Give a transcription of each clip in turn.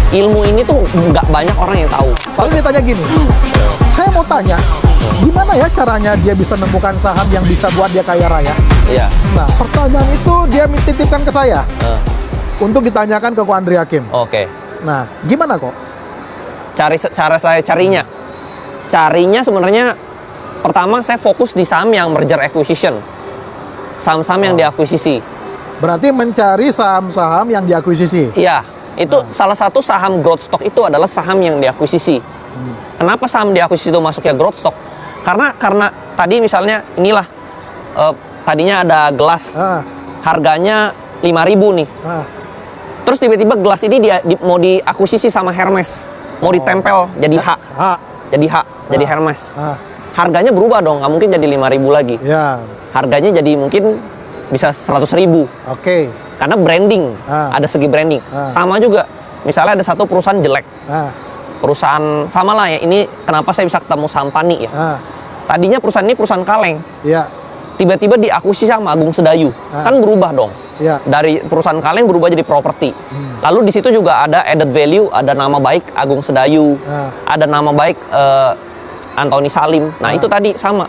ilmu ini tuh nggak banyak orang yang tahu. Paling ditanya gini, saya mau tanya, gimana ya caranya dia bisa menemukan saham yang bisa buat dia kaya raya? Iya. Nah, pertanyaan itu dia titipkan ke saya untuk ditanyakan ke Ko Andri Hakim. Oke. Nah, gimana kok? Cara saya carinya sebenarnya pertama saya fokus di saham yang merger acquisition, saham-saham yang diakuisisi. Berarti mencari saham-saham yang diakuisisi. Iya, itu salah satu saham growth stock itu adalah saham yang diakuisisi. Kenapa saham diakuisisi itu masuknya growth stock? Karena tadi misalnya inilah tadinya ada gelas, harganya 5.000 nih. Terus tiba-tiba gelas ini mau diakuisisi sama Hermes, mau ditempel jadi jadi Hermes. Harganya berubah dong, nggak mungkin jadi 5.000 lagi. Ya. Harganya jadi mungkin bisa 100.000. Oke. Karena branding, ada segi branding. Sama juga, misalnya ada satu perusahaan jelek. Perusahaan, sama lah ya, ini kenapa saya bisa ketemu saham Pani ya. Tadinya perusahaan ini perusahaan kaleng. Ya. Tiba-tiba diakuisisi sama Agung Sedayu. Kan berubah dong. Ya. Dari perusahaan kaleng berubah jadi properti. Lalu di situ juga ada added value, ada nama baik Agung Sedayu, ada nama baik Antoni Salim. Nah itu tadi sama.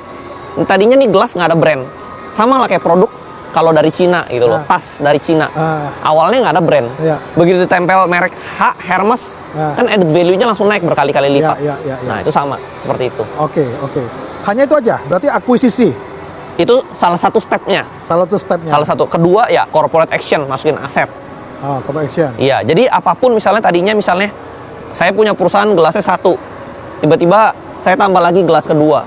Tadinya nih gelas nggak ada brand. Sama lah kayak produk kalau dari Cina gitu loh, tas dari Cina. Awalnya nggak ada brand. Begitu ditempel merek Hermes, kan added value-nya langsung naik berkali-kali lipat. Nah itu sama, seperti itu. Oke. Hanya itu aja, berarti akuisisi. Itu salah satu stepnya. Salah satu. Kedua ya corporate action, masukin aset. Corporate action. Iya, jadi apapun misalnya saya punya perusahaan gelasnya 1. Tiba-tiba saya tambah lagi gelas kedua.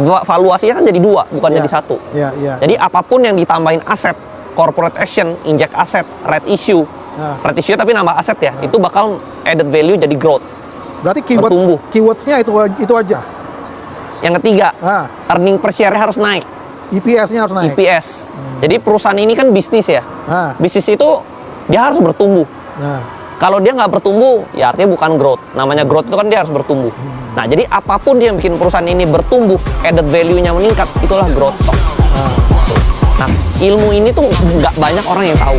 Valuasinya kan jadi 2, bukan jadi 1. Jadi apapun yang ditambahin aset, corporate action, inject aset, red issue tapi nambah aset ya, itu bakal added value jadi growth. Berarti keywords-nya itu aja. Yang ketiga, earning per share harus naik. EPS-nya harus naik. EPS. Jadi perusahaan ini kan bisnis ya. Bisnis itu dia harus bertumbuh. Kalau dia nggak bertumbuh, ya artinya bukan growth. Namanya growth itu kan dia harus bertumbuh. Nah, jadi apapun yang bikin perusahaan ini bertumbuh, added value-nya meningkat, itulah growth stock. Nah, ilmu ini tuh nggak banyak orang yang tahu.